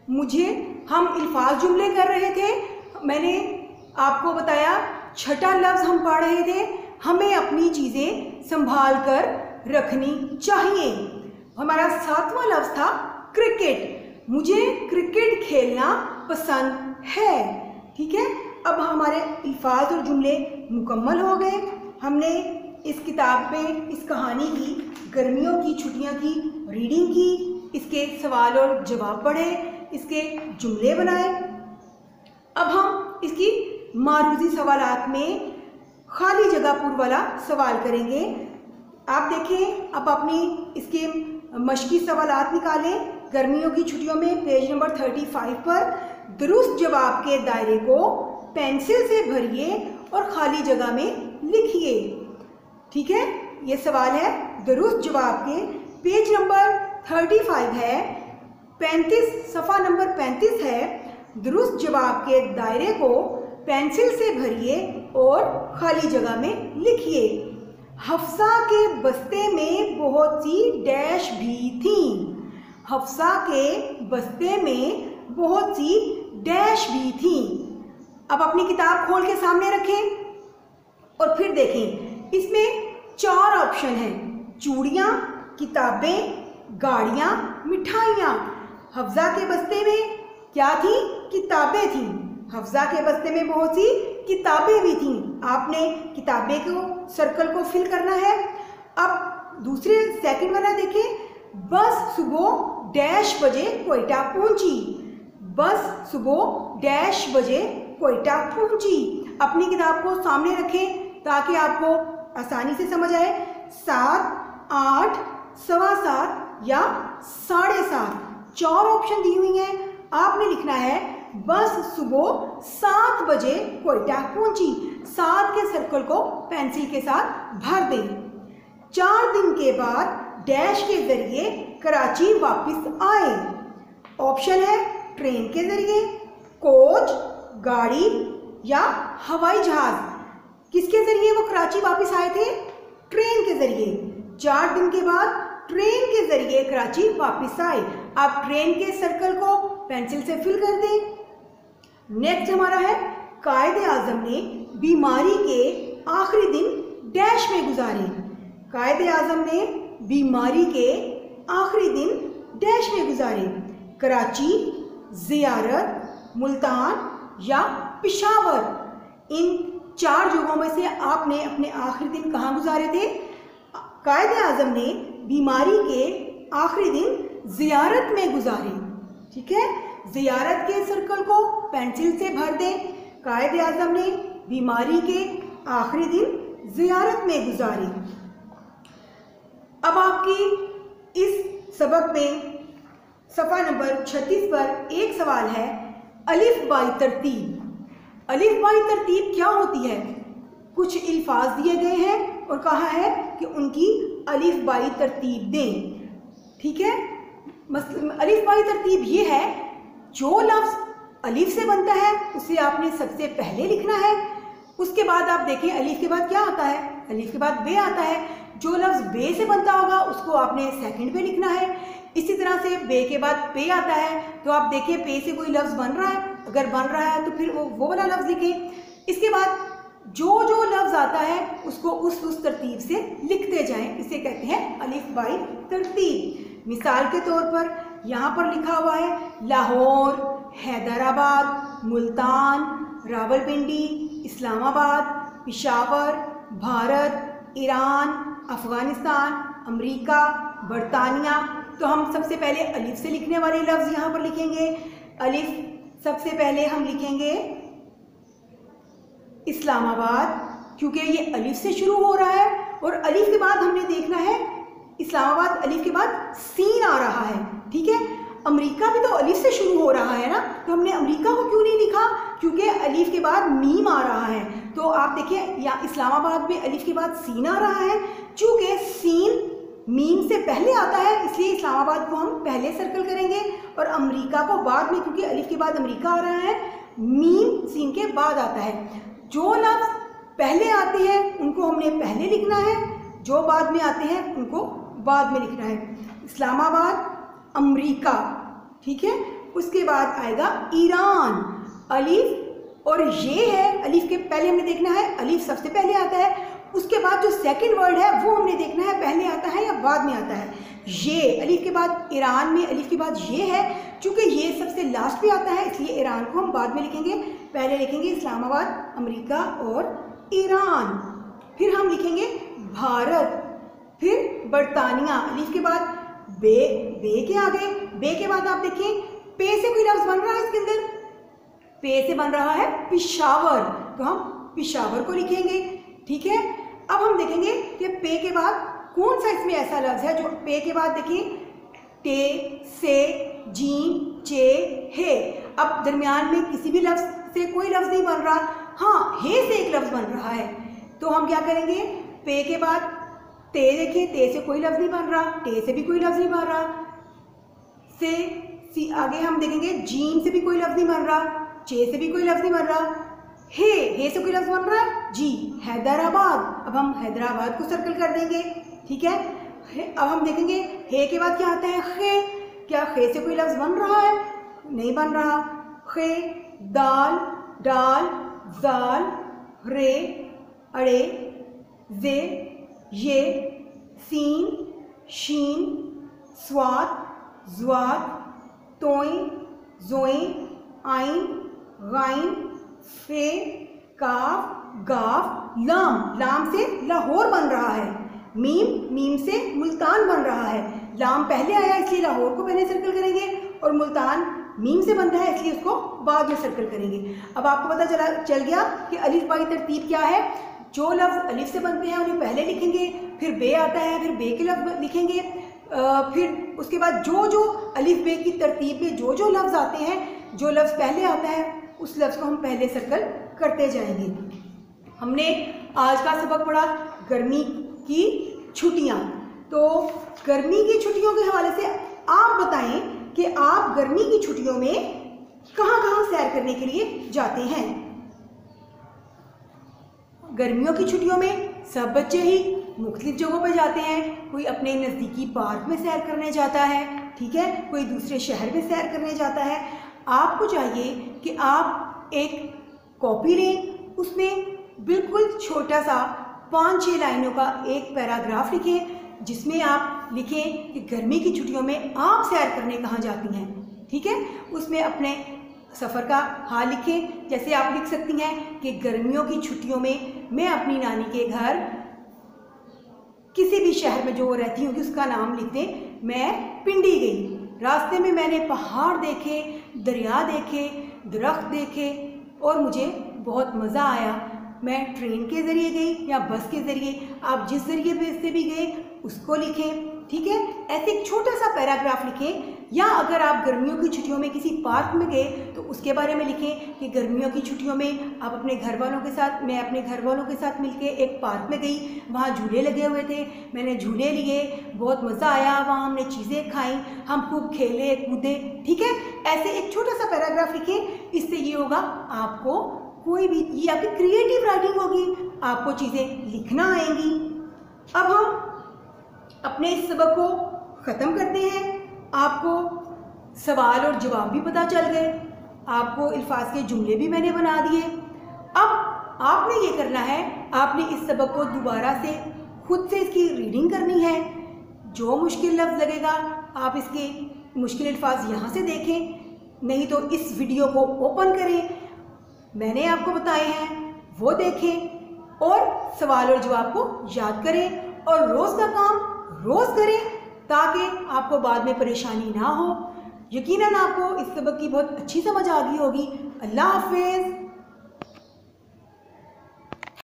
मुझे हम अल्फाज जुमले कर रहे थे, मैंने आपको बताया छठा लफ्ज़ हम पढ़ रहे थे, हमें अपनी चीज़ें संभाल कर रखनी चाहिए। हमारा सातवां लफ्ज़ था क्रिकेट, मुझे क्रिकेट खेलना पसंद है। ठीक है, अब हमारे अल्फाज और जुमले मुकम्मल हो गए। हमने इस किताब में इस कहानी की गर्मियों की छुट्टियां की रीडिंग की, इसके सवाल और जवाब पढ़े, इसके जुमले बनाए। अब हम इसकी मारूजी सवालात में खाली जगह पूर्व वाला सवाल करेंगे। आप देखें, अब अपनी इसके मशकी सवालात निकालें। गर्मियों की छुट्टियों में पेज नंबर 35 पर दुरुस्त जवाब के दायरे को पेंसिल से भरिए और खाली जगह में लिखिए। ठीक है, ये सवाल है दुरुस्त जवाब के, पेज नंबर 35 है, 35 सफ़ा नंबर 35 है। दुरुस्त जवाब के दायरे को पेंसिल से भरिए और खाली जगह में लिखिए। हफ्सा के बस्ते में बहुत सी डैश भी थीं। हफ्सा के बस्ते में बहुत सी डैश भी थीं। अब अपनी किताब खोल के सामने रखें और फिर देखें, इसमें 4 ऑप्शन हैं, चूड़ियाँ, किताबें, गाड़ियाँ, मिठाइयाँ। हफ्सा के बस्ते में क्या थी? किताबें थीं। हफ्सा के बस्ते में बहुत सी किताबें भी थीं। आपने किताबें को सर्कल को फिल करना है। अब दूसरे सेकंड वाला देखें, बस सुबह डैश बजे कोयटा पहुंची। बस सुबह डैश बजे कोयटा पहुंची। अपनी किताब को सामने रखें ताकि आपको आसानी से समझ आए। 7, 8, 7:15 या 7:30 4 ऑप्शन दी हुई हैं। आपने लिखना है बस सुबह 7 बजे कोयटा पहुंची। 7 के सर्कल को पेंसिल के साथ भर दें। 4 दिन के बाद डैश के जरिए कराची वापस आए। ऑप्शन है ट्रेन के जरिए, कोच, गाड़ी या हवाई जहाज। किसके जरिए वो कराची वापस आए थे? ट्रेन के जरिए। 4 दिन के बाद ट्रेन के जरिए कराची वापस आए। आप ट्रेन के सर्कल को पेंसिल से फिल कर दें। नेक्स्ट हमारा है, कायदे आजम ने बीमारी के आखिरी दिन डैश में गुजारे। कायदे आजम ने बीमारी के आखिरी दिन डैश में गुजारे। कराची, ज़ियारत, मुल्तान या पेशावर। इन 4 जगहों में से आपने अपने आखिरी दिन कहाँ गुजारे थे? कायदे आजम ने बीमारी के आखिरी दिन ज़ियारत में गुजारे। ठीक है, ज़ियारत के सर्कल को पेंसिल से भर दें। कायदे आजम ने बीमारी के आखिरी दिन ज़ियारत में गुजारे। अब आपकी इस सबक में सफ़ा नंबर 36 पर एक सवाल है, अलिफ बाई तरतीब। अलिफ बाई तरतीब क्या होती है? कुछ अल्फाज दिए गए हैं और कहा है कि उनकी अलिफ बाई तरतीब दें। ठीक है, अलिफ बाई तरतीब ये है, जो लफ्ज़ अलिफ से बनता है उसे आपने सबसे पहले लिखना है। उसके बाद आप देखें अलिफ के बाद क्या आता है? अलिफ के बाद बे आता है। जो लफ्ज़ बे से बनता होगा उसको आपने सेकंड पे लिखना है। इसी तरह से बे के बाद पे आता है, तो आप देखिए पे से कोई लफ्ज़ बन रहा है, अगर बन रहा है तो फिर वो वाला लफ्ज़ लिखें। इसके बाद जो जो लफ्ज़ आता है उसको उस तरतीब से लिखते जाएं। इसे कहते हैं अलिफ बाई तरतीब। मिसाल के तौर पर यहाँ पर लिखा हुआ है लाहौर, हैदराबाद, मुल्तान, रावलपिंडी, इस्लामाबाद, पेशावर, भारत, ईरान, अफ़गानिस्तान, अमेरिका, बरतानिया। तो हम सबसे पहले अलिफ से लिखने वाले लफ्ज़ यहाँ पर लिखेंगे। अलिफ सबसे पहले हम लिखेंगे इस्लामाबाद, क्योंकि ये अलिफ से शुरू हो रहा है और अलिफ के बाद हमने देखना है इस्लामाबाद, अलिफ के बाद सीन आ रहा है। ठीक है, अमेरिका भी तो अलिफ से शुरू हो रहा है ना, तो हमने अमेरिका को क्यों नहीं लिखा? क्योंकि अलिफ के बाद मीम आ रहा है। तो आप देखिए यहाँ इस्लामाबाद में अलिफ के बाद सीन आ रहा है। चूँकि सीन मीम से पहले आता है इसलिए इस्लामाबाद को हम पहले सर्कल करेंगे और अमेरिका को बाद में, क्योंकि अलिफ के बाद अमेरिका आ रहा है, मीम सीन के बाद आता है। जो लफ्ज़ पहले आते हैं उनको हमने पहले लिखना है, जो बाद में आते हैं उनको बाद में लिखना है। इस्लामाबाद, अमेरिका। ठीक है, उसके बाद आएगा ईरान। अलिफ और ये है, अलिफ के पहले हमने देखना है अलिफ सबसे पहले आता है, उसके बाद जो सेकंड वर्ड है वो हमने देखना है पहले आता है या बाद में आता है। ये अलिफ के बाद ईरान में अलिफ के बाद ये है, चूँकि ये सबसे लास्ट पे आता है इसलिए ईरान को हम बाद में लिखेंगे, पहले लिखेंगे इस्लामाबाद, अमेरिका और ईरान। फिर हम लिखेंगे भारत, फिर बरतानिया। अलिफ के बाद बे के आगे, बे के बाद आप देखें पे से कोई लफ्ज़ बन रहा है इसके अंदर, पे से बन रहा है पिशावर, तो हम पिशावर को लिखेंगे। ठीक है, अब हम देखेंगे कि पे के बाद कौन सा इसमें ऐसा लफ्ज़ है जो पे के बाद देखिए टे, से, जीम, चे, हे। अब दरमियान में किसी भी लफ्ज़ से कोई लफ्ज़ नहीं बन रहा, हाँ हे से एक लफ्ज़ बन रहा है, तो हम क्या करेंगे, पे के बाद ते देखिए, ते से कोई लफ्ज़ नहीं बन रहा, टे से भी कोई लफ्ज़ नहीं बन रहा, से सी आगे हम देखेंगे जीम से भी कोई लफ्ज़ नहीं बन रहा, चे से भी कोई लफ्ज़ नहीं बन रहा, हे से कोई लफ्ज़ बन रहा है जी, हैदराबाद। अब हम हैदराबाद को सर्कल कर देंगे। ठीक है, अब हम देखेंगे हे के बाद क्या आता है, खे। क्या खे से कोई लफ्ज़ बन रहा है, नहीं बन रहा, खे, दाल, डाल, जाल, रे, अड़े, जे, ये, सीन, शीन, स्वात, ज़्वात, तोई, जोई, आइन, गाइन, फे, काफ, गाफ, लाम, लाम से लाहौर बन रहा है, मीम, मीम से मुल्तान बन रहा है, लाम पहले आया इसलिए लाहौर को पहले सर्कल करेंगे और मुल्तान मीम से बनता है इसलिए उसको बाद में सर्कल करेंगे। अब आपको पता चल गया कि अलिफ बाई तरतीब क्या है। जो लफ्ज़ अलिफ से बनते हैं उन्हें पहले लिखेंगे, फिर बे आता है, फिर बे के लफ्ज़ लिखेंगे, फिर उसके बाद जो अलिफ बे की तरतीब में जो लफ्ज़ आते हैं, जो लफ्ज़ पहले आता है उस लफ्ज़ को हम पहले सर्कल करते जाएंगे। हमने आज का सबक पढ़ा गर्मी की छुट्टियाँ। तो गर्मी की छुट्टियों के हवाले से आप बताएं कि आप गर्मी की छुट्टियों में कहाँ सैर करने के लिए जाते हैं। गर्मियों की छुट्टियों में सब बच्चे ही मुख्तलिफ जगहों पर जाते हैं, कोई अपने नज़दीकी पार्क में सैर करने जाता है, ठीक है, कोई दूसरे शहर में सैर करने जाता है। आपको चाहिए कि आप एक कॉपी लें, उसमें बिल्कुल छोटा सा 5-6 लाइनों का एक पैराग्राफ लिखें जिसमें आप लिखें कि गर्मी की छुट्टियों में आप सैर करने कहाँ जाती हैं। ठीक है, उसमें अपने सफ़र का हाल लिखें। जैसे आप लिख सकती हैं कि गर्मियों की छुट्टियों में मैं अपनी नानी के घर किसी भी शहर में जो रहती हूँ उसका नाम लिख दें, मैं पिंडी गई, रास्ते में मैंने पहाड़ देखे, दरिया देखे, दरख्त देखे और मुझे बहुत मज़ा आया। मैं ट्रेन के ज़रिए गई या बस के ज़रिए, आप जिस ज़रिए से भी गए उसको लिखें। ठीक है, ऐसे एक छोटा सा पैराग्राफ लिखें। या अगर आप गर्मियों की छुट्टियों में किसी पार्क में गए तो उसके बारे में लिखें कि गर्मियों की छुट्टियों में आप अपने घर वालों के साथ, मैं अपने घर वालों के साथ मिलके एक पार्क में गई, वहाँ झूले लगे हुए थे, मैंने झूले लिए, बहुत मज़ा आया, वहाँ हमने चीज़ें खाई, हम खूब खेले कूदे। ठीक है, ऐसे एक छोटा सा पैराग्राफ लिखें। इससे ये होगा आपको कोई भी, ये आपकी क्रिएटिव राइटिंग होगी, आपको चीज़ें लिखना आएंगी। अब हम अपने इस सबक को ख़त्म करते हैं। आपको सवाल और जवाब भी पता चल गए, आपको अल्फाज के जुमले भी मैंने बना दिए। अब आपने ये करना है, आपने इस सबक को दोबारा से खुद से इसकी रीडिंग करनी है। जो मुश्किल लफ्ज़ लगेगा आप इसके मुश्किल अल्फाज यहाँ से देखें, नहीं तो इस वीडियो को ओपन करें, मैंने आपको बताए हैं वो देखें और सवाल और जवाब को याद करें और रोज़ का काम रोज़ करें ताकि आपको बाद में परेशानी ना हो। यकीनन आपको इस सबक की बहुत अच्छी समझ आ गई होगी। अल्लाह हाफ़िज़।